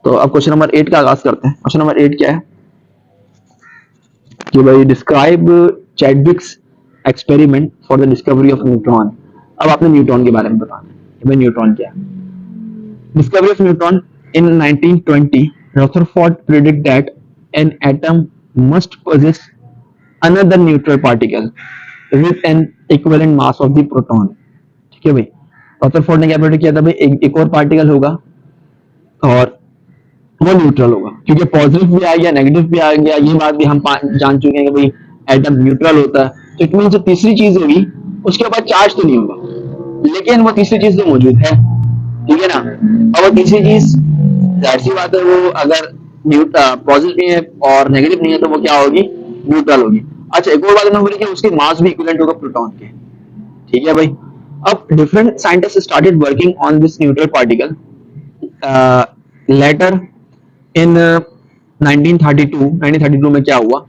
तो अब question number 8 का आगाज करते हैं। क्वेश्चन नंबर 8 क्या है कि भाई describe Chadwick's experiment for the discovery of neutron. अब आपने न्यूट्रॉन के बारे में बताना है कि भाई न्यूट्रॉन क्या है। Discovery of neutron in 1920, Rutherford predicted that an atom must possess another neutral particle with an equivalent mass of the proton। ठीक है भाई, रदरफोर्ड ने क्या प्रेडिक्ट किया था भाई, एक और पार्टिकल होगा और वो न्यूट्रल होगा, क्योंकि पॉजिटिव भी आ गया नेगेटिव भी आ गया, ये बात भी हम जान चुके हैं कि भाई एटम न्यूट्रल होता है। तो इट मीन जो तीसरी चीज होगी उसके बाद चार्ज तो नहीं होगा, लेकिन वो तीसरी चीज तो मौजूद है। ठीक है ना। और वो तीसरी चीज जाहिर सी बात है, वो अगर पॉजिटिव नहीं है और नेगेटिव नहीं है तो वो क्या होगी, न्यूट्रल होगी। अच्छा, एक और बात ना बोली कि उसके मास भी इक्विवेलेंट होगा प्रोटॉन के। ठीक है भाई। अब different scientist started working on this neutral particle later in 1932 में क्या हुआ,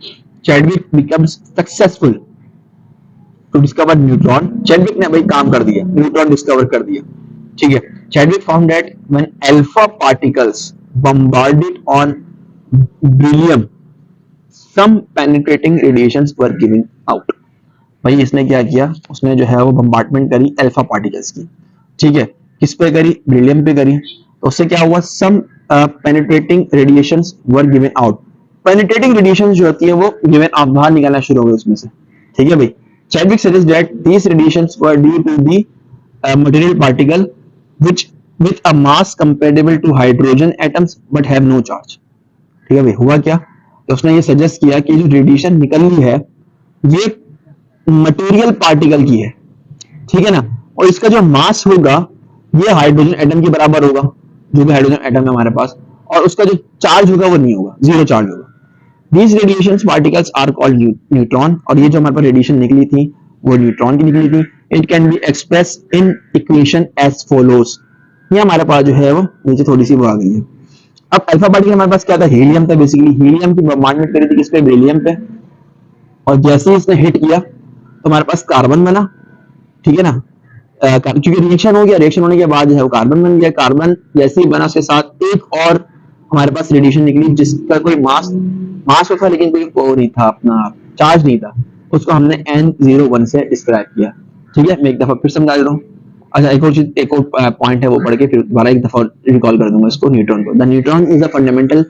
Chadwick become successful to discover neutron. Chadwick ने भाई काम कर दिया, न्यूट्रॉन डिस्कवर कर दिया। ठीक है। Chadwick found that when alpha particles bombarded on beryllium some penetrating radiations were given out। भाई इसने क्या किया, उसने जो है वो बम्बार्टमेंट करी अल्फा पार्टिकल्स की। ठीक है, किस पे करी, बेरिलियम पे करी। तो उससे क्या हुआ, some penetrating radiations were given out. Penetrating radiations जो होती है वो गिवन आउट, बाहर निकलना शुरू हो गए उसमें से। ठीक है भाई। Chadwick suggest that these radiations were due to the material particle which with a mass comparable to hydrogen atoms but have no charge। ठीक है भाई, हुआ क्या, तो उसने ये सजेस्ट किया कि जो रेडिएशन निकल रही है ये मटेरियल पार्टिकल की है। ठीक है ना। और इसका जो मास होगा ये हाइड्रोजन एटम के बराबर होगा, जो भी हाइड्रोजन एटम है हमारे पास, और उसका जो चार्ज होगा वो नहीं होगा, जीरो चार्ज होगा। These radiation particles are called neutron. और ये जो हमारे पास रेडिएशन निकली थी वो न्यूट्रॉन की निकली थी। It can be expressed in equation as follows। ये हमारे पास जो है वो नीचे थोड़ी सी वो आ गई है। अब अल्फा पार्टिकल हमारे पास क्या था, हीलियम था। बेसिकली हीलियम की बॉम्बार्डमेंट करी थी किस पे, बेरिलियम पे। और जैसे ही इसने हिट किया तो हमारे पास कार्बन बना। ठीक है ना। क्योंकि रिएक्शन हो गया, रिएक्शन होने के बाद जो है वो कार्बन बन गया। कार्बन जैसे ही बना उसके साथ एक और हमारे पास रेडिएशन निकली जिसका कोई मास था लेकिन कोई वो नहीं था, अपना चार्ज नहीं था। उसको हमने N01 से डिस्क्राइब किया। ठीक है, मैं एक दफा फिर समझा देता हूँ। अच्छा, एक और चीज, एक और पॉइंट है वो पढ़ के फिर दोबारा एक दफा रिकॉल कर दूंगा इसको, न्यूट्रॉन को। The neutron is a fundamental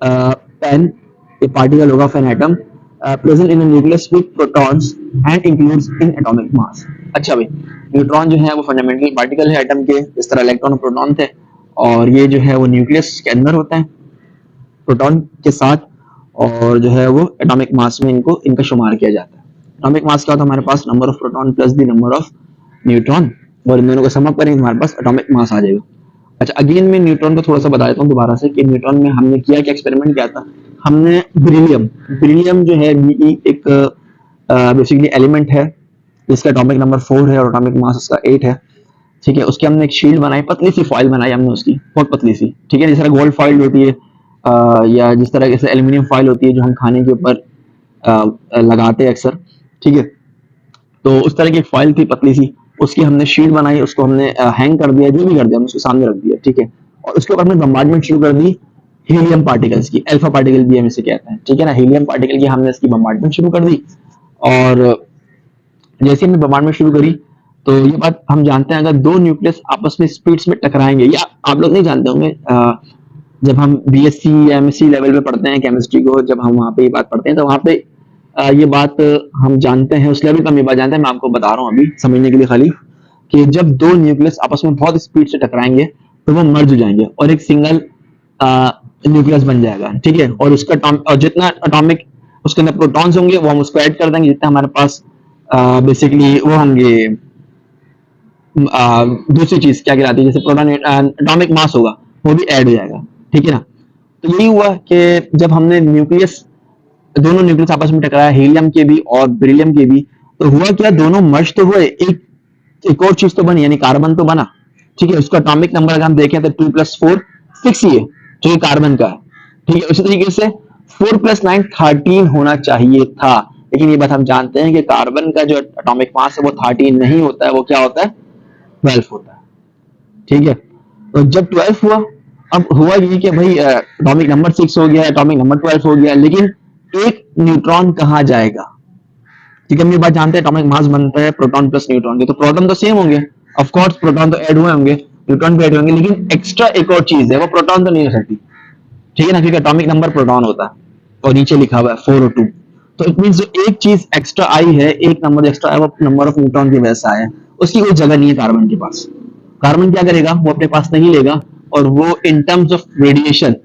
pen a particle होगा of an atom present in a nucleus with protons and includes in atomic mass. अच्छा भाई, न्यूट्रॉन जो है वो फंडामेंटल पार्टिकल है एटम के, इस तरह इलेक्ट्रॉन और प्रोटॉन थे, और ये जो है वो न्यूक्लियस के अंदर होते हैं प्रोटॉन के साथ, और जो है वो एटॉमिक मास में इनका शुमार किया जाता है। एटॉमिक मास क्या होता है हमारे पास, number of proton plus the number of neutron, और इन दोनों को सम अप करेंगे हमारे पास एटॉमिक मास आ जाएगा। अच्छा, अगेन मैं न्यूट्रॉन को थोड़ा सा बता देता हूँ दोबारा से कि न्यूट्रॉन में हमने किया क्या, एक्सपेरिमेंट किया था हमने। बेरिलियम जो है एक बेसिकली एलिमेंट है जिसका एटॉमिक नंबर 4 है और एटॉमिक मास उसका 8 है। ठीक है, उसके हमने एक शील्ड बनाई, पतली सी फॉइल बनाई हमने उसकी, बहुत पतली सी। ठीक है, जिस तरह गोल्ड फॉइल होती है या जिस तरह से एल्यूमिनियम फॉइल होती है जो हम खाने के ऊपर लगाते हैं अक्सर। ठीक है, तो उस तरह की एक फॉइल थी पतली सी, उसकी हमने शीट बनाई, उसको हमने हैंग कर दिया, जो भी कर दिया हमने उसको सामने रख दिया। ठीक है, और उसके ऊपर हमने बम्बार्डमेंट शुरू कर दी हीलियम पार्टिकल्स की, अल्फा पार्टिकल भी हम इसे कहते हैं। ठीक है ना, हीलियम पार्टिकल की हमने इसकी बम्बार्डमेंट शुरू कर दी, और जैसे हमने बम्बार्डमेंट शुरू करी तो ये बात हम जानते हैं, अगर दो न्यूक्लियस आपस में स्पीड्स में टकराएंगे, या आप लोग नहीं जानते होंगे, जब हम बीएससी या एमएससी लेवल पे पढ़ते हैं केमिस्ट्री को, जब हम वहाँ पे ये बात पढ़ते हैं तो वहाँ पे ये बात हम जानते हैं, उस लेवल पर हम ये बात जानते हैं। मैं आपको बता रहा हूँ अभी समझने के लिए खाली, कि जब दो न्यूक्लियस आपस में बहुत स्पीड से टकराएंगे तो वो मर्ज हो जाएंगे और एक सिंगल न्यूक्लियस बन जाएगा। ठीक है, और उसका और जितना एटॉमिक उसके अंदर प्रोटॉन्स होंगे वो हम उसको ऐड कर देंगे, जितना हमारे पास बेसिकली वो होंगे दूसरी चीज क्या कहलाती है, जैसे प्रोटॉन एटॉमिक मास होगा वो भी ऐड हो जाएगा। ठीक है ना। तो यही हुआ कि जब हमने दोनों न्यूक्लियस आपस में टकराया, हीलियम के भी और बेरिलियम के भी, तो हुआ क्या, दोनों मर्ज तो हुए, एक और चीज तो बनी, यानी कार्बन तो बना। ठीक है, उसका एटॉमिक नंबर अगर हम देखें तो 2 + 4 6 ही है, जो कि कार्बन का है। ठीक है, उसी तरीके से 4 + 9 13 होना चाहिए था, लेकिन ये बात हम जानते हैं कि कार्बन का जो एटॉमिक मास है वो 13 नहीं होता है, वो क्या होता है, 12 होता है। ठीक है, तो जब 12 हुआ अब हुआ ये कि भाई एटॉमिक नंबर 6 हो गया, एटॉमिक नंबर 12 हो गया, लेकिन एक न्यूट्रॉन कहाँ जाएगा? ठीक है, हम ये बात जानते हैं एटॉमिक मास बनता है प्रोटॉन प्लस न्यूट्रॉन के, तो प्रोटॉन तो सेम होंगे, ऑफ कोर्स प्रोटॉन तो ऐड हुए होंगे, न्यूट्रॉन भी ऐड होंगे, लेकिन एक्स्ट्रा एक और चीज है, वो प्रोटॉन तो नहीं हो सकती। ठीक है ना, क्योंकि एटॉमिक नंबर प्रोटॉन होता है और नीचे लिखा हुआ है 4 और 2, तो इट मीन जो एक चीज एक्स्ट्रा आई है, एक नंबर एक्स्ट्रा आया, वो नंबर ऑफ न्यूट्रॉन की वजह से आया है, उसकी कोई जगह नहीं है कार्बन के पास। कार्बन क्या करेगा, वो अपने पास नहीं लेगा, और वो इन टर्म्स ऑफ रेडिएशन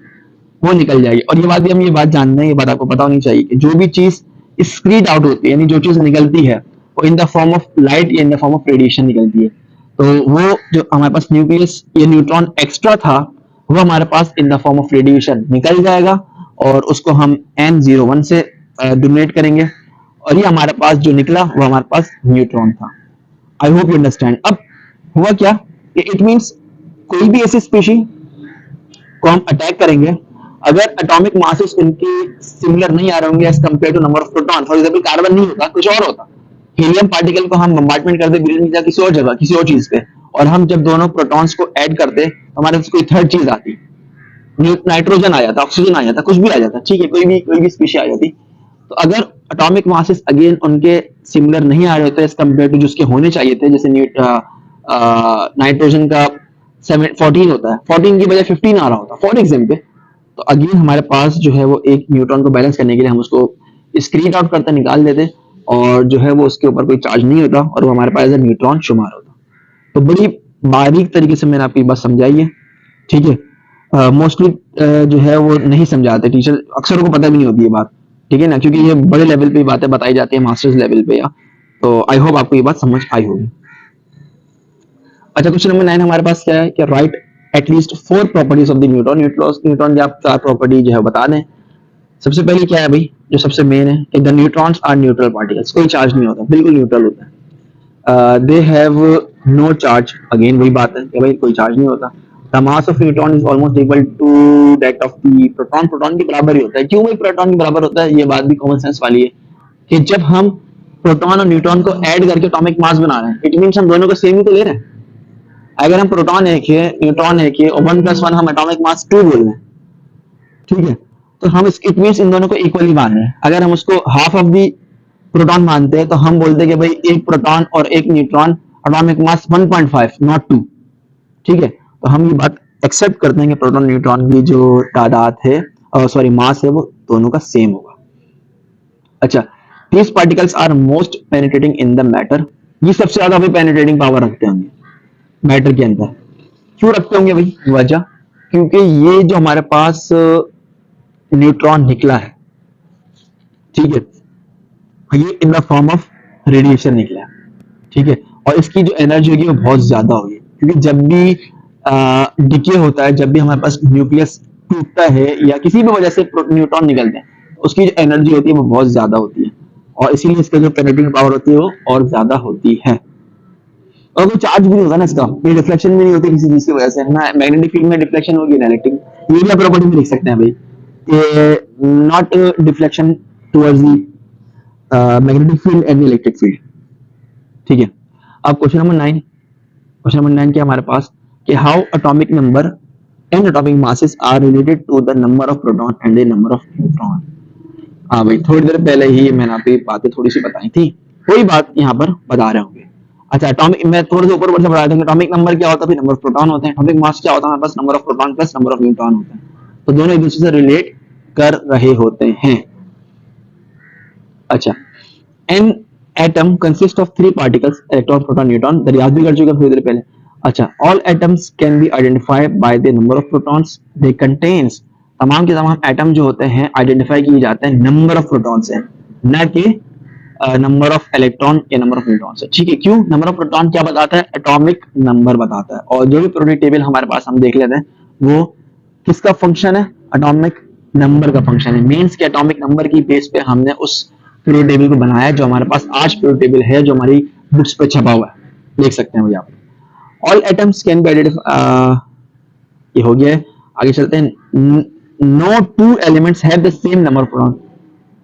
वो निकल जाएगी। और ये बात भी हम ये बात जानते हैं, ये बात आपको पता होनी चाहिए कि जो भी चीज स्क्रीड आउट होती है, यानी जो चीज निकलती है, वो in the form of light या in the form of radiation निकलती है। तो वो जो हमारे पास न्यूक्लियस या न्यूट्रॉन एक्स्ट्रा था, वो हमारे पास in the form of radiation निकल जाएगा, और उसको हम N01 से डोनेट करेंगे, और ये हमारे पास जो निकला वो हमारे पास न्यूट्रॉन था। I hope you understand. अब हुआ क्या, इट मीन्स कोई भी ऐसी स्पीशी को हम अटैक करेंगे, अगर एटॉमिक मासेस इनके सिमिलर नहीं आ रहे होंगे as compare to number of proton, for example carbon नहीं होता, कुछ और होता, हीलियम पार्टिकल को हम बम्बार्टमेंट करते बिलीन की किसी और जगह, किसी और चीज पे, और हम जब दोनों प्रोटॉन्स को ऐड करते तो हमारे पास कोई थर्ड चीज आती, नाइट्रोजन आ जाता, ऑक्सीजन आ जाता, कुछ भी आ जाता, ठीक है, कोई भी स्पीशी आ जाती। तो अगर एटॉमिक मासेस अगेन उनके सिमिलर नहीं आ रहे होते एज कंपेयर टू जिसके होने चाहिए थे, जैसे नाइट्रोजन का 14 होता है, 14 की बजाय 15 आ रहा होता फॉर एग्जाम्पल, तो अगेन हमारे पास जो है वो एक न्यूट्रॉन को बैलेंस करने के लिए हम उसको स्क्रीन आउट करते निकाल देते, और जो है वो उसके ऊपर कोई चार्ज नहीं होता, और वो हमारे पास न्यूट्रॉन शुमार होता। तो बड़ी बारीक तरीके से मैंने आपकी बात समझाई है, ठीक है। मोस्टली जो है वो नहीं समझाते टीचर, अक्सर को पता भी नहीं होती ये बात, ठीक है ना, क्योंकि ये बड़े लेवल पे बातें बताई जाती है, मास्टर्स लेवल पे या, तो आई होप आपको ये बात समझ आई होगी। अच्छा, क्वेश्चन नंबर 9 हमारे पास क्या है कि right at least 4 properties of the neutron. Neutron की आप 4 प्रॉपर्टी जो है बता दें। सबसे पहले क्या है भाई, जो सबसे मेन है कि the neutrons are neutral particles, कोई चार्ज नहीं होता, बिल्कुल न्यूट्रल होता है। They have no charge, again वही बात है कि भाई कोई चार्ज नहीं होता। The mass of neutron is almost equal to that of the proton, proton के बराबर ही होता है। क्यों भाई प्रोटॉन के बराबर होता है, ये बात भी कॉमन सेंस वाली है कि जब हम प्रोटॉन और न्यूट्रॉन को ऐड करके एटॉमिक मास बना रहे हैं, इट मींस हम दोनों को सेम ही तो ले रहे हैं। अगर हम प्रोटॉन एक है, न्यूट्रॉन एक है, और 1+1 हम एटॉमिक मास 2 बोल रहे हैं, ठीक है, तो हम इट मींस इन दोनों को इक्वली मान रहे हैं। अगर हम उसको हाफ ऑफ दी प्रोटॉन मानते हैं, तो हम बोलते हैं कि भाई एक प्रोटॉन और एक न्यूट्रॉन एटॉमिक मास 1.5 नॉट 2, ठीक है। तो हम ये बात एक्सेप्ट करते हैं कि प्रोटॉन न्यूट्रॉन की जो तादाद है, सॉरी मास है, वो दोनों का सेम होगा। अच्छा, these particles are most penetrating in the matter, ये सबसे ज्यादा भी पेनिट्रेटिंग पावर रखते होंगे मैटर के अंदर। क्यों रखते होंगे भाई, वजह, क्योंकि ये जो हमारे पास न्यूट्रॉन निकला है, ठीक है, ये इन द फॉर्म ऑफ रेडिएशन निकला है, ठीक है, और इसकी जो एनर्जी होगी वो बहुत ज्यादा होगी, क्योंकि जब भी डिके होता है, जब भी हमारे पास न्यूक्लियस टूटता है या किसी भी वजह से न्यूट्रॉन निकलते हैं, उसकी जो एनर्जी होती है वो बहुत ज्यादा होती है, और इसीलिए इसका जो पेनिट्रेटिंग पावर होती है वो और ज्यादा होती है। और कोई चार्ज भी नहीं होता ना इसका, कोई रिफ्लेक्शन भी नहीं होती किसी चीज की वजह से ना, मैग्नेटिक फील्ड में डिफ्लेक्शन होगी ना इलेक्ट्रिक, ये भी प्रॉपर्टी में लिख सकते हैं भाई, not deflection towards the magnetic field and electric field, ठीक है। अब क्वेश्चन नंबर 9, क्वेश्चन नंबर 9 क्या हमारे पास कि how atomic number and atomic masses are related to the number of proton and the number of neutron. हाँ भाई, थोड़ी देर पहले ही मैंने आपको ये बातें थोड़ी सी बताई थी, कोई बात यहाँ पर बता रहे होंगे। अच्छा, एटॉमिक, मैं थोड़े से ऊपर से बता दूं, एटॉमिक नंबर क्या होता है, फिर नंबर ऑफ प्रोटॉन होते हैं, एटॉमिक मास क्या होता है हमारे पास, number of proton plus number of neutron होता है, तो दोनों एक दूसरे से रिलेट कर रहे होते हैं। अच्छा, an atom consist of 3 particles, electron proton neutron, दरियाफ्त भी कर चुके हैं थोड़ी देर पहले। अच्छा, all atoms can be identified by the number of protons they contains, तमाम के तमाम एटम जो होते हैं आइडेंटिफाई किए जाते हैं नंबर ऑफ प्रोटॉन से, न कि नंबर ऑफ इलेक्ट्रॉन या नंबर ऑफ न्यूट्रॉन से, ठीक है। क्यों, नंबर ऑफ प्रोटॉन क्या बताता है, एटॉमिक नंबर बताता है, और जो भी पीरियोडिक टेबल हमारे पास हम देख लेते हैं वो किसका फंक्शन है, एटॉमिक नंबर का फंक्शन है। मींस के एटॉमिक नंबर की बेस पे हमने उस पीरियोडिक टेबल को बनाया जो हमारे पास आज पीरियोडिक टेबल है, जो हमारी बुक्स पे छपा हुआ है, देख सकते हैं भैया आप। All atoms can be identified, ये हो गया है। आगे चलते हैं, no 2 elements have the same number of proton,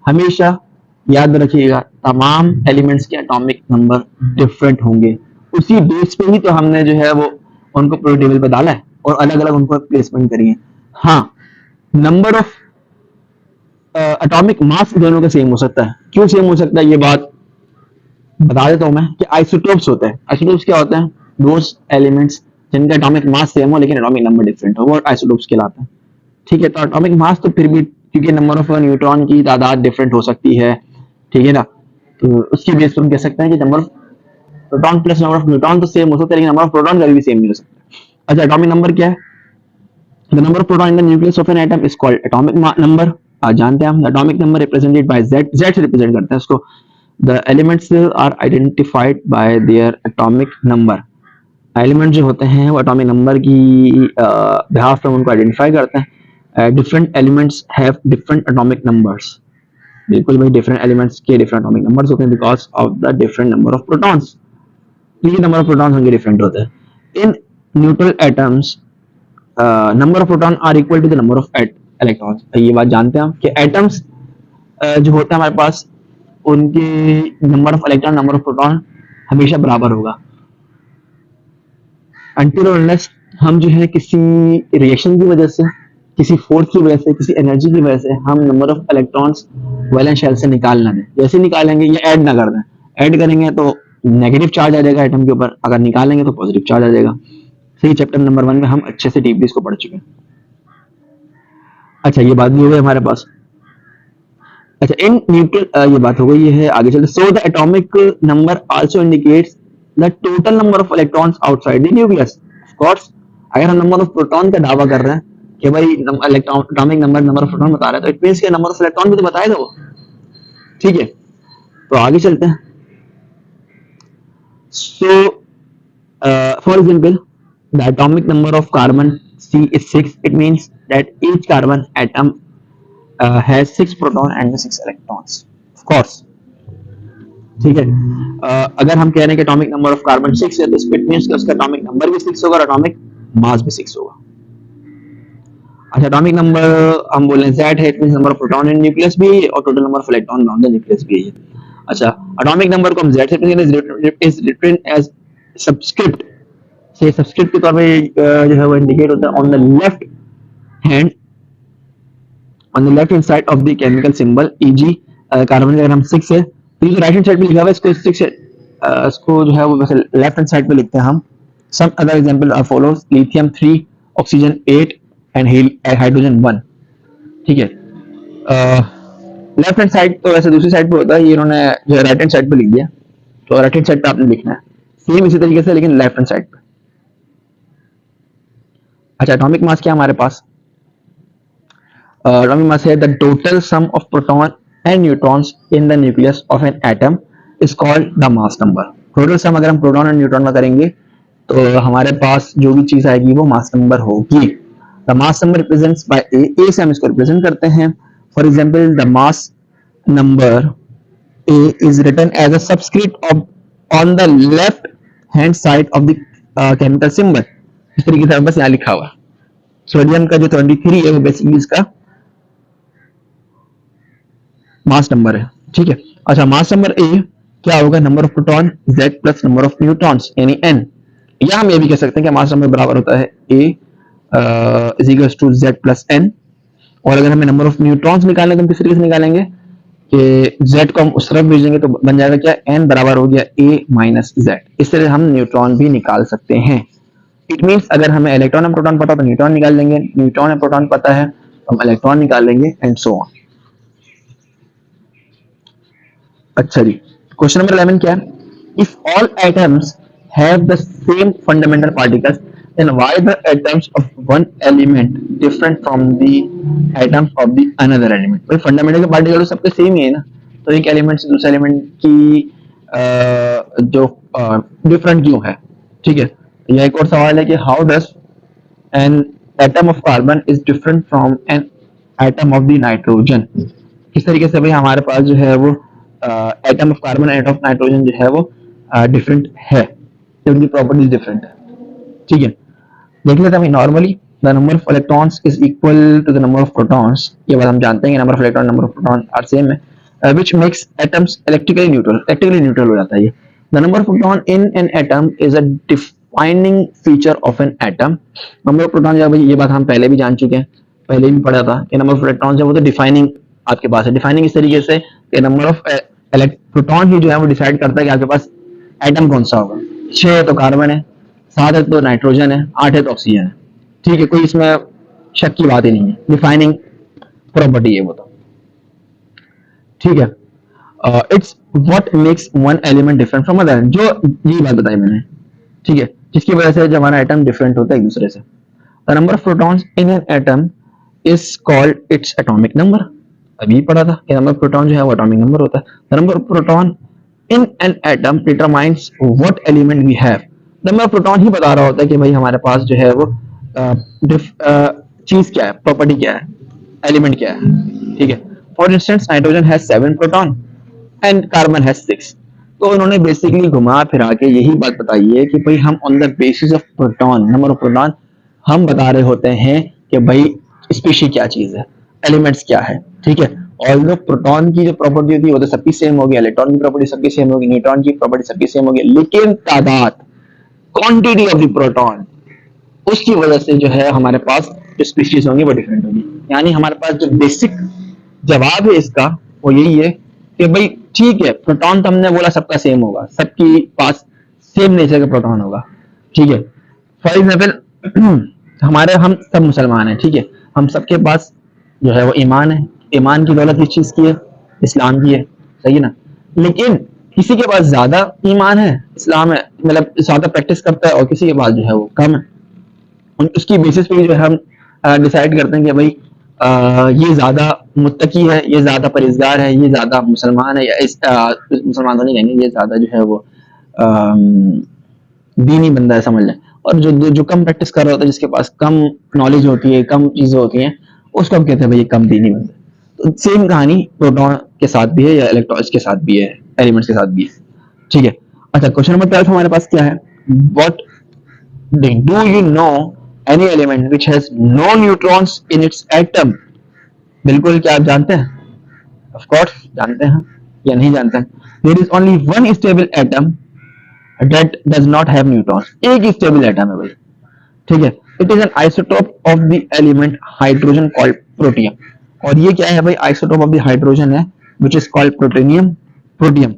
हमेशा याद रखिएगा तमाम एलिमेंट्स के एटॉमिक नंबर डिफरेंट होंगे, उसी बेस पे ही तो हमने जो है वो उनको पीरियोडिक टेबल पे डाला है, और अलग अलग उनको प्लेसमेंट करिए। हाँ, नंबर ऑफ एटॉमिक मास दोनों का सेम हो सकता है। क्यों सेम हो सकता है ये बात बता देता हूं मैं कि आइसोटोप्स होते हैं। आइसोटोप्स क्या होते हैं? दोज एलिमेंट्स जिनका एटॉमिक मास सेम हो लेकिन एटॉमिक नंबर डिफरेंट हो, वो आइसोटोप्स कहलाते हैं। ठीक है, तो एटॉमिक मास तो फिर भी, क्योंकि नंबर ऑफ न्यूट्रॉन की तादाद डिफरेंट हो सकती है, ठीक है ना, तो उसकी बेस पर हम कह सकते हैं कि number of proton plus number of neutron तो सेम हो सकता है, लेकिन नंबर ऑफ प्रोटॉन कभी भी सेम नहीं हो सकता। अच्छा, एटॉमिक नंबर क्या है? The number of proton in the nucleus of an atom is called atomic number. आज जानते हैं हम atomic number represented by Z, Z से रिप्रेजेंट करते हैं उसको। The elements are identified by their atomic number. Element जो होते हैं वो एटॉमिक नंबर की बिहाफ पे उनको आइडेंटिफाई करते हैं। Different elements have different atomic numbers. बिल्कुल भाई, डिफरेंट एलिमेंट्स के डिफरेंट एटॉमिक नंबर्स होते हैं because of the different number of protons. ये नंबर ऑफ प्रोटॉन्स उनके डिफरेंट होते हैं। In neutral atoms number of proton are equal to the number of electrons. ये बात जानते हैं हम कि एटम्स जो होते हैं हमारे पास, उनके number of electron number of proton हमेशा बराबर होगा। अनटिल और अनलेस हम जो है किसी रिएक्शन की वजह से, किसी फोर्स की वजह से, किसी एनर्जी की वजह से हम number of electrons valence shell से निकाल ना दें। जैसे निकालेंगे या ऐड ना कर दें, ऐड करेंगे तो नेगेटिव चार्ज आ जाएगा एटम के ऊपर, अगर निकालेंगे तो पॉजिटिव चार्ज आ जाएगा। सही, चैप्टर नंबर 1 में हम अच्छे से डीपली इसको पढ़ चुके हैं। अच्छा, ये बात भी हो गई हमारे पास। अच्छा, इन न्यूट्रल ये बात हो गई, ये है आगे चलते। So the atomic number also indicates the total number of electrons outside the nucleus. Of course, अगर हम नंबर ऑफ प्रोटॉन का दावा कर रहे हैं कि भाई atomic number number of proton बता रहे हैं, तो इट मींस कि नंबर ऑफ इलेक्ट्रॉन भी तो बताएगा वो। ठीक है, तो आगे चलते हैं। So for example, the atomic number of carbon C is 6. It means that each carbon atom has 6 proton and 6 electrons. Of course, ठीक है। अगर हम कह रहे हैं कि एटॉमिक नंबर ऑफ कार्बन 6 है, तो इट मींस कि उसका एटॉमिक नंबर भी 6 होगा और एटॉमिक मास भी 6 होगा। अच्छा, एटॉमिक नंबर हम बोल रहे हैं Z है, it means number of proton in nucleus भी है और total number of electron around the nucleus भी है। अच्छा, एटॉमिक नंबर को हम Z से इज रिटन एज सबस्क्रिप्ट से, सबस्क्रिप्ट के तौर पे जो है वो इंडिकेट होता है on the left hand, on the left hand side of the chemical symbol. Easy carbon अगर हम 6 है तो ये राइट हैंड साइड पे लिखा हुआ है, इसको 6 है, इसको जो है वो वैसे लेफ्ट हैंड साइड पे लिखते हैं हम। Some other example are follows, lithium 3, oxygen 8 and hydrogen 1। ठीक है, लेफ्ट हैंड साइड तो वैसे दूसरी साइड पे होता है, ये इन्होंने जो है राइट हैंड साइड पे लिख दिया, तो राइट हैंड साइड पे आपने लिखना है सेम इसी तरीके से, लेकिन लेफ्ट हैंड साइड पे। अच्छा, एटॉमिक मास क्या हमारे पास? एटॉमिक मास है the total sum of proton and neutrons in the nucleus of an atom is called the mass number. Total sum अगर हम प्रोटॉन और न्यूट्रॉन का करेंगे तो हमारे पास जो भी चीज आएगी वो मास नंबर होगी। The mass number represents by A से हम इसको रिप्रेजेंट करते हैं। For example, the mass number A is written as a subscript of on the left hand side of the chemical symbol. इस तरीके से बस यहाँ लिखा हुआ। सोडियम का जो 23 है वो बेसिकली इसका मास नंबर है। ठीक है, अच्छा, मास नंबर ए क्या होगा? Number of proton Z plus number of neutrons यानी N। या हम ये भी कह सकते हैं कि मास नंबर बराबर होता है A is equals to Z plus N। और अगर हमें नंबर ऑफ न्यूट्रॉन्स निकालने तो हम किस तरीके से निकालेंगे कि Z को हम उस तरफ भेजेंगे तो बन जाएगा क्या? N बराबर हो गया A माइनस Z। इस तरह हम न्यूट्रॉन भी निकाल सकते हैं। इट मींस अगर हमें इलेक्ट्रॉन और प्रोटॉन पता तो न्यूट्रॉन निकाल लेंगे, न्यूट्रॉन और प्रोटॉन पता है तो हम इलेक्ट्रॉन निकाल लेंगे एंड सो ऑन। अच्छा जी, क्वेश्चन नंबर 11 क्या है? If all atoms have the same fundamental particles then why the atoms of one element different from the atoms of the another element. भाई फंडामेंटल पार्टिकल तो सबके same ही है ना, तो एक एलिमेंट से दूसरे एलिमेंट की जो डिफरेंट क्यों है? ठीक है, यह एक और सवाल है कि how does an atom of carbon is different from an atom of the nitrogen. किस तरीके से भाई हमारे पास जो है वो atom of carbon atom of nitrogen जो है वो डिफरेंट है, तो उनकी प्रॉपर्टीज डिफरेंट है। ठीक है, देख लेते हैं normally the number of electrons is equal to the number of protons. ये बात हम जानते हैं कि number of electron number of proton are same है, which makes atoms electrically neutral हो जाता है ये। The number of proton in an atom is defining feature of an atom. Number of proton जो है भाई, ये बात हम पहले भी जान चुके हैं, पहले भी पढ़ा था कि नंबर ऑफ इलेक्ट्रॉन जो है वो तो डिफाइनिंग आपके पास है। डिफाइनिंग इस तरीके से कि नंबर ऑफ प्रोटॉन ही जो है वो डिसाइड करता है कि आपके पास एटम कौन सा होगा। 6 है तो कार्बन है, 7 है तो नाइट्रोजन है, 8 है तो ऑक्सीजन है। ठीक है, कोई इसमें शक की बात ही नहीं है, डिफाइनिंग प्रॉपर्टी है वो तो। ठीक है, it's what makes one element different from other, जो ये बात बताई मैंने। ठीक है, जिसकी वजह से जो हमारा एटम डिफरेंट होता है एक दूसरे से। The number of protons in an atom is called its atomic number. अभी पढ़ा था कि नंबर ऑफ प्रोटॉन जो है वो एटॉमिक नंबर होता है। The number of proton in an atom determines what element we have. Number of proton ही बता रहा होता है कि भाई हमारे पास जो है वो चीज क्या है, प्रॉपर्टी क्या है, एलिमेंट क्या है। ठीक है, for instance nitrogen has 7 proton and carbon has 6। तो उन्होंने बेसिकली घुमा फिरा के यही बात बताई है कि भाई हम on the basis of proton, number of proton, हम बता रहे होते हैं कि भाई स्पीशी क्या चीज है, एलिमेंट्स क्या है। ठीक है, ऑल्दो प्रोटॉन की जो प्रॉपर्टी होती है वो तो सबकी सेम होगी, इलेक्ट्रॉन की प्रॉपर्टी सबकी सेम होगी, न्यूट्रॉन की प्रॉपर्टी सबकी सेम होगी, लेकिन तादाद, क्वांटिटी ऑफ द प्रोटॉन, उसकी वजह से जो है हमारे पास जो स्पीशीज होंगी वो डिफरेंट होगी। यानी हमारे पास जो बेसिक जवाब है इसका वो यही है कि भाई ठीक है, प्रोटॉन तो हमने बोला सबका सेम होगा, सबकी पास सेम नेचर का प्रोटॉन होगा। ठीक है, फॉर एग्जाम्पल हमारे, हम सब मुसलमान हैं, ठीक है, हम सबके पास जो है वो ईमान है। ईमान की दौलत किस चीज की है, इस्लाम की है, सही है ना। लेकिन किसी के पास ज्यादा ईमान है, इस्लाम है, मतलब ज्यादा प्रैक्टिस करता है, और किसी के पास जो है वो कम है। उसकी बेसिस पे जो है हम डिसाइड करते हैं कि भाई ये ज्यादा मुत्तकी है, ये ज्यादा परहेजगार है, ये ज्यादा मुसलमान है, या इस मुसलमान तो नहीं कहेंगे, ये ज्यादा जो है वो दीनी बंदा है, समझ लें। और जो कम प्रैक्टिस कर रहा होता है, जिसके पास कम नॉलेज होती है, कम चीजें होती हैं, उसको हम कहते हैं भाई ये कम दीनी बंदा है। तो सेम कहानी प्रोटॉन के साथ भी है, या इलेक्ट्रॉन्स के साथ भी है, एलिमेंट्स के साथ भी है। ठीक है, अच्छा, क्वेश्चन नंबर 12 हमारे पास क्या है, what do you know any element which has no neutrons in its atom। बिल्कुल, क्या आप जानते हैं? Of course जानते हैं या नहीं जानते हैं? There is only one stable atom that does not have neutrons। एक stable atom है भाई, ठीक है। It is an isotope of the element hydrogen called protium। और ये क्या है भाई, isotope of the hydrogen है which is called protium. Protium,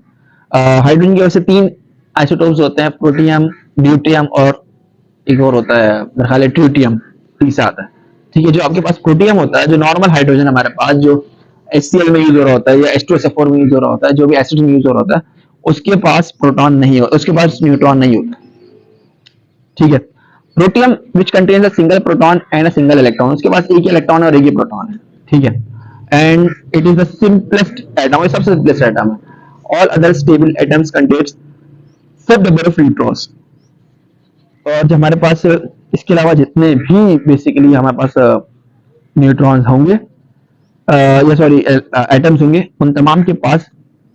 hydrogen की वजह से 3 आइसोटोप्स होते हैं, प्रोटियम, ड्यूटियम और एक और होता है मेरे ख्याल है ट्रिटियम, तीसरा आता है। ठीक है, जो आपके पास प्रोटियम होता है, जो नॉर्मल हाइड्रोजन हमारे पास जो HCl में यूज हो रहा होता है, या H2SO4 में यूज हो रहा होता है, जो भी एसिड में यूज हो रहा होता है, उसके पास प्रोटॉन नहीं होता, उसके पास न्यूट्रॉन नहीं होता। ठीक है, protium which contains a single proton and a single electron, उसके पास एक ही इलेक्ट्रॉन और एक ही प्रोटॉन है। ठीक है, and it is the simplest atom, ये सबसे सिंपलेस्ट एटम है। All other stable atoms contains सब नंबर ऑफ न्यूट्रॉन्स। और जो हमारे पास इसके अलावा जितने भी बेसिकली हमारे पास न्यूट्रॉन्स होंगे, या सॉरी एटम्स होंगे, उन तमाम के पास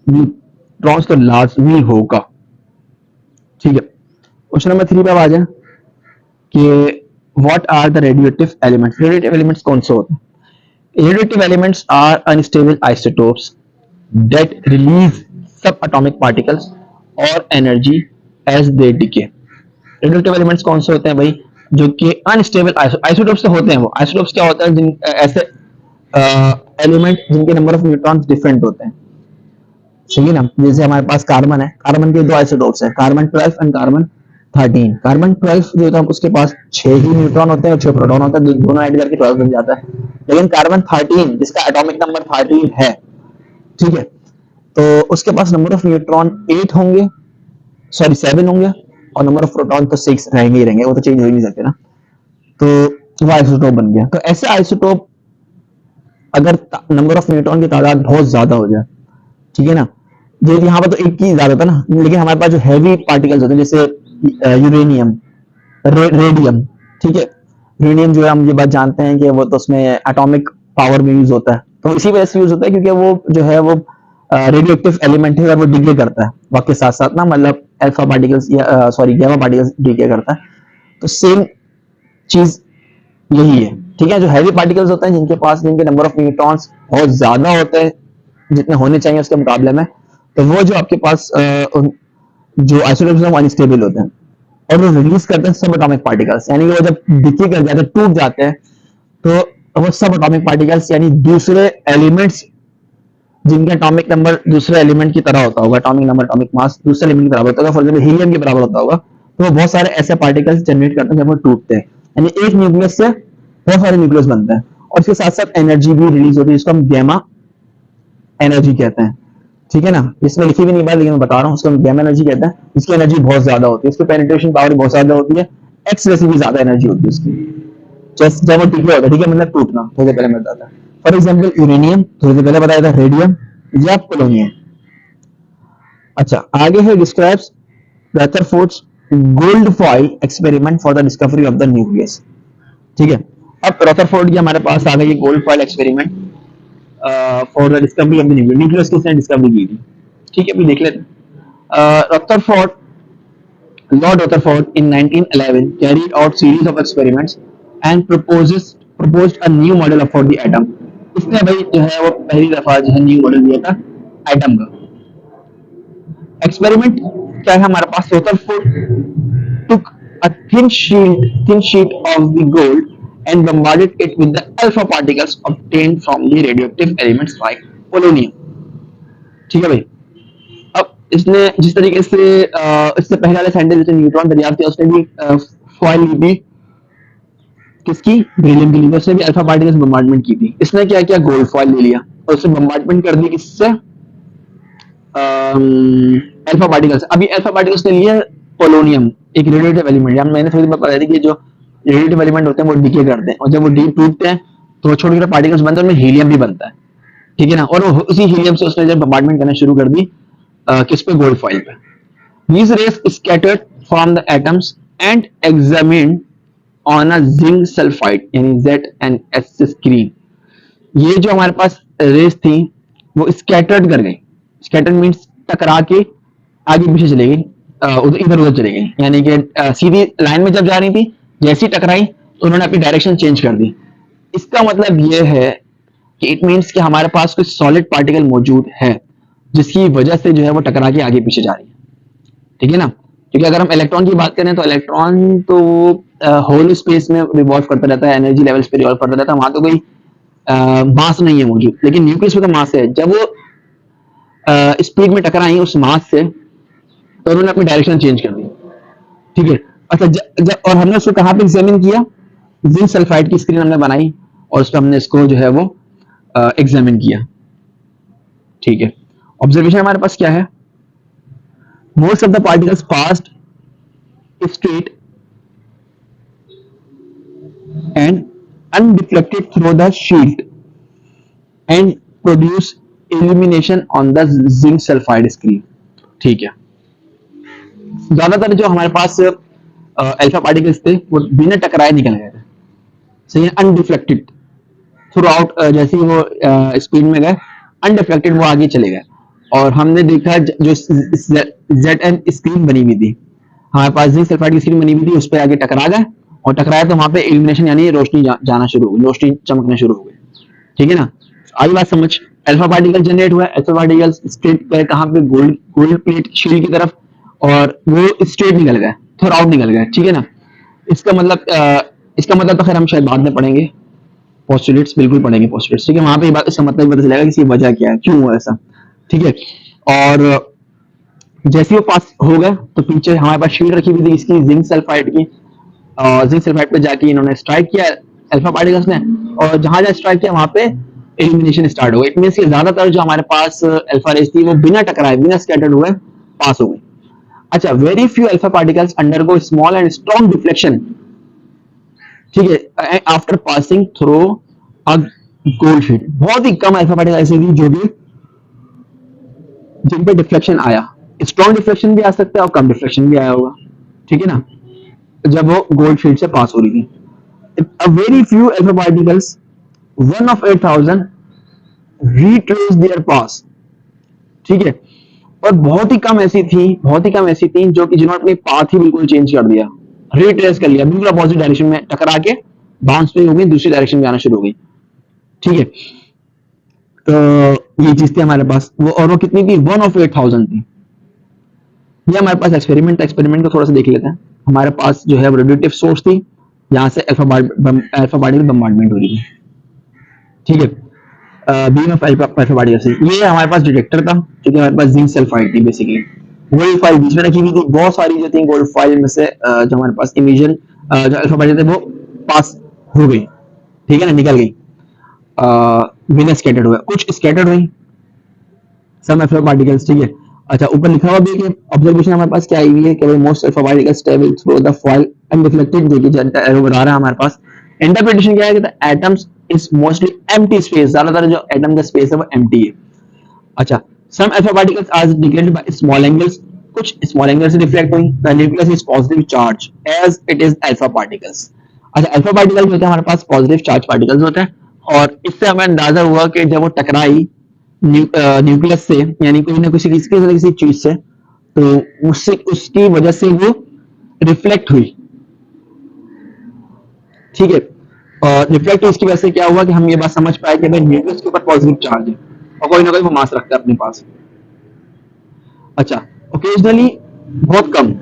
न्यूट्रॉन्स तो लाजमी होगा। ठीक है, क्वेश्चन नंबर 3 पे आ जाए कि what are the radioactive elements. Radioactive elements कौन से होते हैं? Radioactive elements are unstable isotopes that release subatomic particles और energy as they decay. Radioactive elements कौन से होते हैं भाई, जो कि अनस्टेबल आइसोटोप्स से होते हैं। वो आइसोटोप्स क्या होता है, जिन ऐसे एलिमेंट जिनके नंबर ऑफ न्यूट्रॉन्स डिफरेंट होते हैं, सही है ना। जैसे हमारे पास कार्बन है, कार्बन के 2 आइसोटोप्स हैं, कार्बन 12 एंड कार्बन 13। कार्बन 12 जो होता है उसके पास 6 ही न्यूट्रॉन होते हैं और 6 प्रोटॉन होता है, दोनों ऐड करके 12 बन जाता है। लेकिन कार्बन 13 जिसका एटॉमिक नंबर 13 है, ठीक है, तो उसके पास नंबर ऑफ न्यूट्रॉन 8 होंगे, सॉरी 7 होंगे, और नंबर ऑफ प्रोटॉन तो 6 रहेंगे ही रहेंगे, वो तो चेंज हो ही नहीं सकते ना। तो वो आइसोटोप बन गया। तो ऐसे आइसोटोप अगर नंबर ऑफ न्यूट्रॉन की तादाद बहुत ज्यादा हो जाए, ठीक है ना, जैसे यहाँ पर तो एक ही ज्यादा था ना, लेकिन हमारे पास जो हैवी पार्टिकल्स होते हैं जैसे यूरेनियम, रेडियम, ठीक है, यूरेनियम जो है हम ये बात जानते हैं कि वो तो उसमें एटॉमिक पावर में यूज होता है, तो इसी वजह से यूज होता है क्योंकि वो जो है वो रेडियोएक्टिव एलिमेंट है और वो डिके करता है वक्त के साथ साथ ना, मतलब अल्फा पार्टिकल्स या सॉरी गैमा पार्टिकल्स डिके करता है। तो सेम चीज यही है, ठीक है। जो हैवी पार्टिकल्स होते हैं जिनके पास, जिनके नंबर ऑफ न्यूट्रॉन्स बहुत ज्यादा होते हैं जितने होने चाहिए उसके मुकाबले में, तो वो जो आपके पास जो आइसोटोप्स हैं वो अनस्टेबल होते हैं। और वो रिलीज करते हैं सब एटॉमिक पार्टिकल्स, यानी कि वो जब डिके कर जाते हैं, टूट जाते हैं, तो वो सब एटॉमिक पार्टिकल्स यानी दूसरे एलिमेंट्स जिनका एटॉमिक नंबर दूसरे एलिमेंट की तरह होता होगा, एटॉमिक नंबर एटॉमिक मास दूसरे एलिमेंट के बराबर होता होगा, फॉर एग्जांपल हीलियम के बराबर होता होगा, तो वो बहुत सारे ऐसे पार्टिकल्स जनरेट करते हैं जब वो टूटते हैं, यानी एक न्यूक्लियस से बहुत सारे न्यूक्लियस बनते हैं, और इसके साथ साथ एनर्जी भी रिलीज होती है जिसको हम गैमा एनर्जी कहते हैं। ठीक है ना, इसमें लिखी भी नहीं बात, लेकिन मैं बता रहा हूँ, उसको हम गैमा एनर्जी कहते हैं। इसकी एनर्जी बहुत ज्यादा होती है, इसकी पेनिट्रेशन पावर बहुत ज्यादा होती है, एक्स रे से भी ज्यादा एनर्जी होती है उसकी, जैसे जब वो टिके होता है, ठीक है, मतलब टूटना, थोड़ी देर पहले मैं बताया था। फॉर एग्जाम्पल यूरेनियम, थोड़ी देर पहले बताया था, रेडियम या पोलोनियम। अच्छा, आगे है describes Rutherford's gold foil experiment for the discovery of the nucleus. ठीक है, अब रदरफोर्ड की हमारे पास आ गई gold foil experiment for the discovery of the nucleus, nucleus किसने डिस्कवरी की थी। ठीक है, अभी देख लेते हैं। Rutherford, Lord Rutherford in 1911 carried out series of experiments and proposed a new model for the atom. इसने भाई जो है वो पहली दफा जो है न्यू मॉडल दिया था एटम का। एक्सपेरिमेंट क्या है हमारे पास, Rutherford took a thin sheet of the gold and bombarded it with the alpha particles obtained from the radioactive elements like polonium. ठीक है भाई, अब इसने जिस तरीके से इससे पहले वाले साइंटिस्ट न्यूट्रॉन दरियाफ्त किया, उसने भी फॉइल ली थी किसकी, बेरिलियम की ली, उसने भी अल्फा पार्टिकल्स बम्बार्डमेंट की थी। इसने क्या किया, गोल्ड फॉइल ले लिया और उससे बम्बार्डमेंट कर दी किससे, अल्फा पार्टिकल्स। अभी अल्फा पार्टिकल्स ने लिया पोलोनियम, एक रेडियोएक्टिव एलिमेंट, यानी मैंने थोड़ी देर बताया था कि जो रेडियोएक्टिव एलिमेंट होते हैं वो डिके करते हैं, और जब वो टूटते हैं तो छोटे छोटे पार्टिकल्स बनते हैं, उनमें हीलियम भी बनता है। ठीक है ना, और उसी हीलियम से उसने जब बम्बार्डमेंट करना शुरू कर दी किस पे, गोल्ड फॉइल पे। These rays scattered from the atoms and examined on a zinc sulfide यानी ZnS screen। ये जो हमारे पास रेस थी वो स्कैटर्ड कर गई, स्कैटर्ड मींस टकरा के आगे पीछे चली गई, इधर उधर चली गई, यानी कि सीधी लाइन में जब जा रही थी, जैसी टकराई तो उन्होंने अपनी डायरेक्शन चेंज कर दी। इसका मतलब ये है कि इट मींस कि हमारे पास कुछ सॉलिड पार्टिकल मौजूद है जिसकी वजह से जो है वो टकरा के आगे पीछे जा रही है। ठीक है ना, क्योंकि अगर हम इलेक्ट्रॉन की बात करें तो इलेक्ट्रॉन तो होल स्पेस में रिवॉल्व करता रहता है, एनर्जी लेवल्स पे रिवॉल्व करता रहता है, वहां तो कोई मास नहीं है मौजूद, लेकिन न्यूक्लियस में तो मास है। जब वो स्पीड में टकराई उस मास से तो उन्होंने अपनी डायरेक्शन चेंज कर दी। ठीक है, अच्छा, और हमने उसको कहाँ पे एग्जामिन किया, जिंक सल्फाइड की स्क्रीन हमने बनाई और उस पर हमने इसको जो है वो एग्जामिन किया। ठीक है, ऑब्जर्वेशन हमारे पास क्या है, most of the particles passed straight and undeflected through the shield and produce illumination on the zinc sulfide screen। ठीक है, ज्यादातर जो हमारे पास अल्फा पार्टिकल्स थे वो बिना टकराए निकल गए थे, सही है, अनडिफ्लेक्टेड थ्रू आउट, जैसे ही वो स्पीड में गए अनडिफ्लेक्टेड वो आगे चले गए। और हमने देखा जो ZN स्क्रीन बनी हुई थी, हमारे पास जिंक सल्फाइड की स्क्रीन बनी हुई थी, उस पर आगे टकरा गए और टकराया तो वहां पे इल्यूमिनेशन यानी रोशनी जाना शुरू हो गई, रोशनी चमकना शुरू हो गई। ठीक है ना, आई बात समझ, अल्फा पार्टिकल जनरेट हुआ, अल्फा पार्टिकल स्ट्रेट गए कहां पे, गोल्ड प्लेट शील्ड की तरफ, और वो स्ट्रेट निकल गए, थ्रू आउट निकल गए। ठीक है ना, इसका मतलब तो खैर हम शायद बाद में पढ़ेंगे, पोस्टुलेट्स बिल्कुल पढ़ेंगे पोस्टुलेट्स। ठीक है, वहां पे इसका मतलब पता चलेगा कि इसकी वजह क्या है, क्यों हुआ ऐसा। ठीक है, और जैसे वो पास हो गए तो पीछे हमारे पास शील्ड रखी हुई थी इसकी जिंक सल्फाइड की, और जिंक सल्फाइड पे जाके इन्होंने स्ट्राइक किया अल्फा पार्टिकल्स ने, और जहां जहां स्ट्राइक किया वहां पे एलिमिनेशन स्टार्ट हो गई। इट मींस कि ज्यादातर जो हमारे पास अल्फा रेस थी वो बिना टकराए, बिना स्कैटर्ड हुए पास हो गई। अच्छा, very few alpha particles undergo small and strong deflection. ठीक है, after passing through a gold sheet, बहुत ही कम अल्फा पार्टिकल ऐसे थी जो भी जिन पे डिफ्लेक्शन आया, स्ट्रॉन्ग डिफ्लेक्शन भी आ सकता है और कम डिफ्लेक्शन भी आया होगा। ठीक है ना, जब वो गोल्ड शीट से पास हो रही थी। A very few alpha particles, 1 of 8,000, retrace their path। ठीक है, और बहुत ही कम ऐसी थी जो कि जिन्होंने अपनी पाथ ही बिल्कुल चेंज कर दिया, रिट्रेस कर लिया, बिल्कुल अपोजिट डायरेक्शन में टकरा के बाउंस पे हो गई, दूसरी डायरेक्शन में आना शुरू हो गई। ठीक है, तो ये चीज थी हमारे पास वो, और वो कितनी थी, 1 of 8,000 थी। ये हमारे पास एक्सपेरिमेंट को थोड़ा सा देख लेते हैं। हमारे पास जो है रेडिएटिव सोर्स थी, यहाँ से अल्फा पार्टिकल बम्बार्डमेंट हो रही है, ठीक है, बीम ऑफ अल्फा पार्टिकल से। ये हमारे पास डिटेक्टर था, क्योंकि हमारे पास जिंक सल्फाइड थी बेसिकली, गोल्ड फाइल बीच में रखी हुई थी, बहुत सारी जो थी गोल्ड फाइल में से जो हमारे पास इमिजन जो अल्फा पार्टिकल थे वो पास हो गई, ठीक है ना, निकल गई, बिना स्कैटर्ड हुए, कुछ स्कैटर्ड हुई सम अल्फा पार्टिकल्स, ठीक है। अच्छा, ऊपर लिखा हुआ भी है कि ऑब्जर्वेशन हमारे पास क्या आई हुई है कि most alpha particles travel through the foil unreflected, देखिए जनता एरो बता रहा है हमारे पास। इंटरप्रिटेशन क्या है कि the atoms is mostly empty space, ज्यादातर जो एटम का स्पेस है वो एम्प्टी है। अच्छा, some alpha particles are degraded by small angles, कुछ स्मॉल एंगल से रिफ्लेक्ट हुई, the nucleus is positive charge as it is alpha particles. अच्छा, अल्फा पार्टिकल्स होते हैं हमारे पास पॉजिटिव चार्ज पार्टिकल्स होते हैं, और इससे हमें अंदाजा हुआ कि जब वो टकराई न्यूक्लियस से, यानी कोई ना किसी चीज से, तो उससे उसकी वजह से वो रिफ्लेक्ट हुई, ठीक है। और रिफ्लेक्ट इसकी वजह से क्या हुआ कि हम ये बात समझ पाए कि भाई न्यूक्लियस के ऊपर पॉजिटिव चार्ज है और कोई ना कोई वो मास रखता है अपने पास। अच्छा, ओकेजनली, बहुत कम,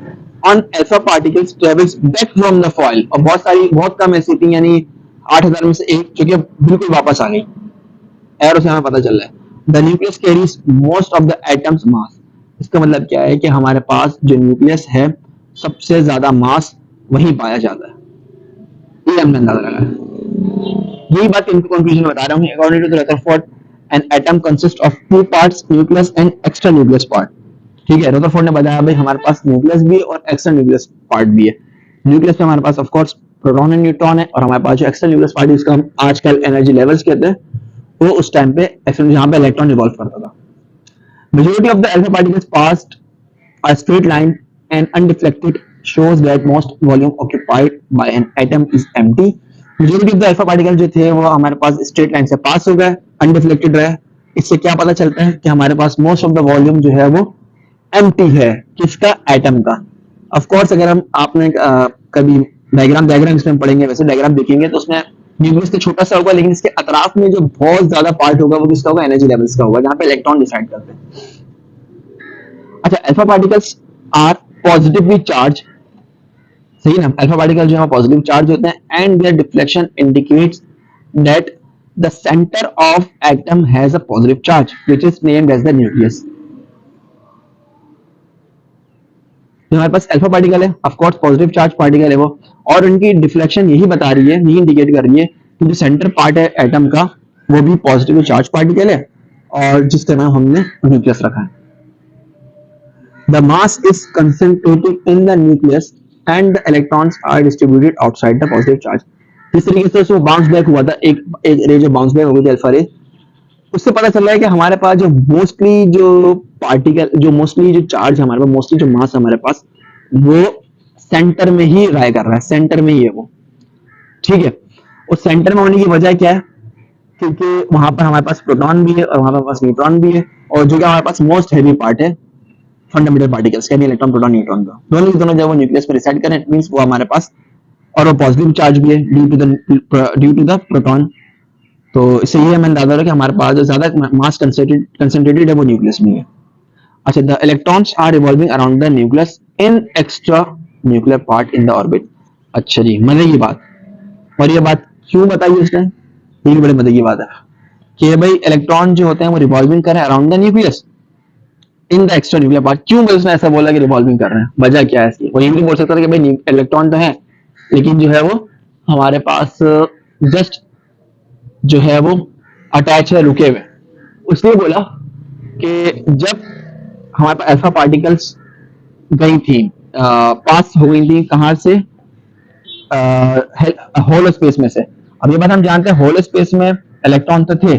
on alpha particles travels back from the foil, और बहुत कम ऐसी थी, यानी 8000 में से एक जो कि बिल्कुल वापस आ गई, एरो से हमें पता चल रहा है। The nucleus carries most of the atom's mass, इसका मतलब क्या है कि हमारे पास जो न्यूक्लियस है सबसे ज्यादा मास वहीं पाया जाता है, ये हमने अंदाजा लगाया। यही बात इनको कंक्लूजन में बता रहा हूँ। According to the Rutherford, an atom consist of two parts, nucleus and extra nucleus part, ठीक है। रदरफोर्ड ने बताया भाई हमारे पास न्यूक्लियस भी है और एक्स्ट्रा न्यूक्लियस पार्ट भी है। न्यूक्लियस में हमारे पास of course proton and neutron है, और हमारे पास जो एक्स्ट्रा न्यूक्लियस पार्ट है जिसका हम आजकल एनर्जी लेवल्स कहते हैं, वो उस टाइम पे जहां पे इलेक्ट्रॉन रिवॉल्व करता था। Majority of the alpha particles passed a straight line and undeflected shows that most volume occupied by an atom is empty. Majority of the alpha particles जो थे वो हमारे पास straight line से पास हो गए, undeflected रहे। इससे क्या पता चलता है कि हमारे पास most of the volume जो है वो empty है, किसका, एटम का। ऑफ कोर्स अगर हम आपने कभी डायग्राम इसमें पढ़ेंगे, वैसे डायग्राम देखेंगे तो उसमें न्यूक्लियस तो छोटा सा होगा, लेकिन इसके अतराफ में जो बहुत ज्यादा पार्ट होगा वो किसका होगा, एनर्जी लेवल्स का होगा, जहां पे इलेक्ट्रॉन डिसाइड करते हैं। अच्छा, alpha particles are positively charge, सही ना, अल्फा पार्टिकल जो है पॉजिटिव चार्ज होते हैं, and their deflection indicates that the centre of atom has a positive charge which is named as the nucleus. तो हमारे पास अल्फा पार्टिकल है, of course positive charge particle है वो, और उनकी डिफ्लेक्शन यही बता रही है, यही इंडिकेट कर रही है कि जो सेंटर पार्ट है एटम का वो भी पॉजिटिव चार्ज पार्टिकल है, और जिसका नाम हमने न्यूक्लियस रखा है। The mass is concentrated in the nucleus and the electrons are distributed outside the positive charge. इस तरीके से वो बाउंस बैक हुआ था, एक रे जो बाउंस बैक हो गई थी अल्फा रे, उससे पता चल रहा है कि हमारे पास जो मोस्टली जो चार्ज हमारे पास, मोस्टली जो मास हमारे पास, वो सेंटर में ही राय कर रहा है, सेंटर में ही है वो, ठीक है। उस सेंटर में होने की वजह क्या है, क्योंकि वहां पर हमारे पास प्रोटॉन भी है और वहां पर हमारे पास न्यूट्रॉन भी है, और जो कि हमारे पास मोस्ट हैवी पार्ट है फंडामेंटल पार्टिकल्स, यानी इलेक्ट्रॉन प्रोटॉन न्यूट्रॉन का, दोनों के दोनों जब वो न्यूक्लियस में रिसाइड करें, इट मींस वो हमारे पास, और वो पॉजिटिव चार्ज भी है ड्यू टू द प्रोटॉन। तो इससे ये हमें अंदाजा हो कि हमारे पास जो ज्यादा मास कंसंट्रेटेड है वो न्यूक्लियस में है। अच्छा, the electrons are revolving around the nucleus in extra nuclear part in the orbit. अच्छा जी, मजे की बात, और ये बात क्यों बताई उसने, ये भी बड़े मजे की बात है कि भाई इलेक्ट्रॉन जो होते हैं वो रिवॉल्विंग करें around the nucleus in the extra nuclear part. क्यों उसने ऐसा बोला कि रिवॉल्विंग कर रहे हैं, वजह क्या है इसकी? वो ये भी बोल सकता था कि भाई इलेक्ट्रॉन तो है, लेकिन जो है वो हमारे पास जस्ट जो है वो अटैच है, रुके हुए। उसने बोला कि जब हमारे पास अल्फा पार्टिकल्स गई थी, पास हो गई थी, कहां से, होलो स्पेस में से। अब ये बात हम जानते हैं, होलो स्पेस में इलेक्ट्रॉन तो थे,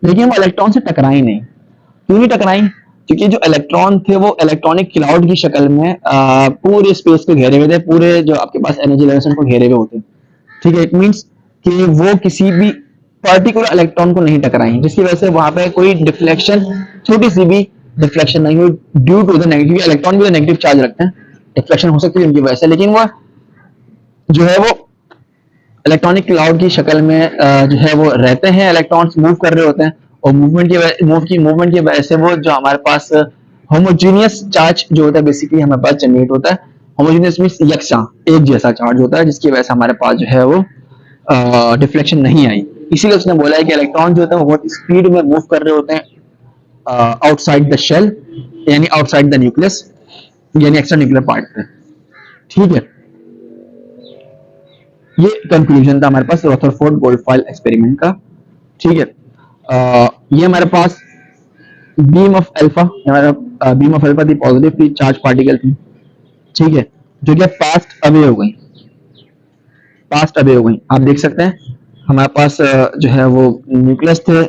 लेकिन वो इलेक्ट्रॉन से टकराई नहीं। क्यों नहीं टकराई? क्योंकि जो इलेक्ट्रॉन थे वो इलेक्ट्रॉनिक क्लाउड की शक्ल में पूरे स्पेस को घेरे हुए थे, पूरे जो आपके पास एनर्जी लेवल्स को घेरे हुए होते हैं, ठीक है। इट मींस कि वो किसी भी पर्टिकुलर इलेक्ट्रॉन को नहीं टकराई, जिसकी वजह से वहां पे कोई डिफ्लेक्शन, छोटी सी भी डिफ्लेक्शन नहीं हुई due to the negative. Electron भी तो नेगेटिव चार्ज रखते हैं, डिफ्लेक्शन हो सकती है उनकी वजह से, लेकिन वो जो है वो इलेक्ट्रॉनिक क्लाउड की शक्ल में जो है वो रहते हैं, इलेक्ट्रॉन्स मूव कर रहे होते हैं, और मूवमेंट की वजह से वो जो हमारे पास होमोजीनियस चार्ज जो होता है बेसिकली हमारे पास जनरेट होता है, होमोजेनियस मींस यकसा, एक जैसा चार्ज होता है, जिसकी वजह से हमारे पास जो है वो डिफ्लेक्शन नहीं आई। इसीलिए उसने बोला है कि इलेक्ट्रॉन जो होते हैं वो बहुत स्पीड में मूव कर रहे होते हैं आउटसाइड द शेल, यानी आउटसाइड द न्यूक्लियस, यानी एक्स्ट्रा न्यूक्लियर पार्ट पे। ठीक है, ये कंक्लूजन था हमारे पास रदरफोर्ड गोल्डफाइल एक्सपेरिमेंट का। ठीक है, ये हमारे पास बीम ऑफ अल्फा, हमारा बीम ऑफ अल्फा थी पॉजिटिवली चार्ज पार्टिकल थी। ठीक है, जो कि पास्ट अवे हो गई, पास्ट अवे हो गई। आप देख सकते हैं हमारे पास जो है वो न्यूक्लियस थे,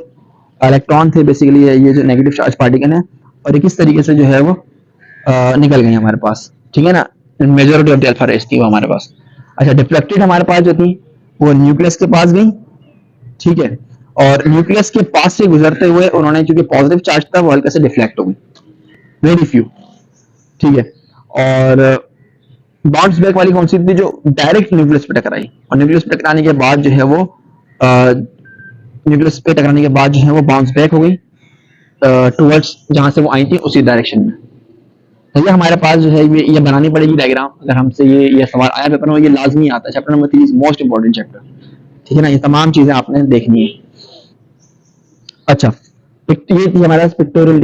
इलेक्ट्रॉन थे बेसिकली, ये जो नेगेटिव चार्ज पार्टिकल है, और ये किस तरीके से जो है वो निकल गई हमारे पास। ठीक है ना, majority of the alpha rays थी वो हमारे पास। अच्छा, डिफ्लेक्टेड हमारे पास जो थी वो न्यूक्लियस के पास गई। ठीक है, और न्यूक्लियस के पास से गुजरते हुए उन्होंने, क्योंकि पॉजिटिव चार्ज था, वो हल्का से डिफ्लेक्ट हो गई, वेरी फ्यू। ठीक है, और बाउंस बैक वाली कौन सी थी, जो डायरेक्ट न्यूक्लियस पे टकराई, और न्यूक्लियस पे टकराने के बाद जो है वो न्यूक्लियस पे टकराने के बाद जो है वो बाउंस बैक हो गई टुवर्ड्स जहां से वो आई थी उसी डायरेक्शन में। तो ये हमारे पास जो है ये बनानी पड़ेगी डायग्राम, अगर हमसे ये सवाल आया पेपर में, ये लाजमी आता है। Chapter number 3 is most important chapter. ठीक है ना, ये तमाम चीजें आपने देखनी है। अच्छा, ये थी हमारा pictorial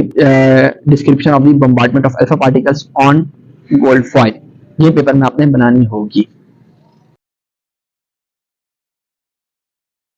description of the bombardment of alpha particles on gold foil. ये पेपर में आपने बनानी होगी।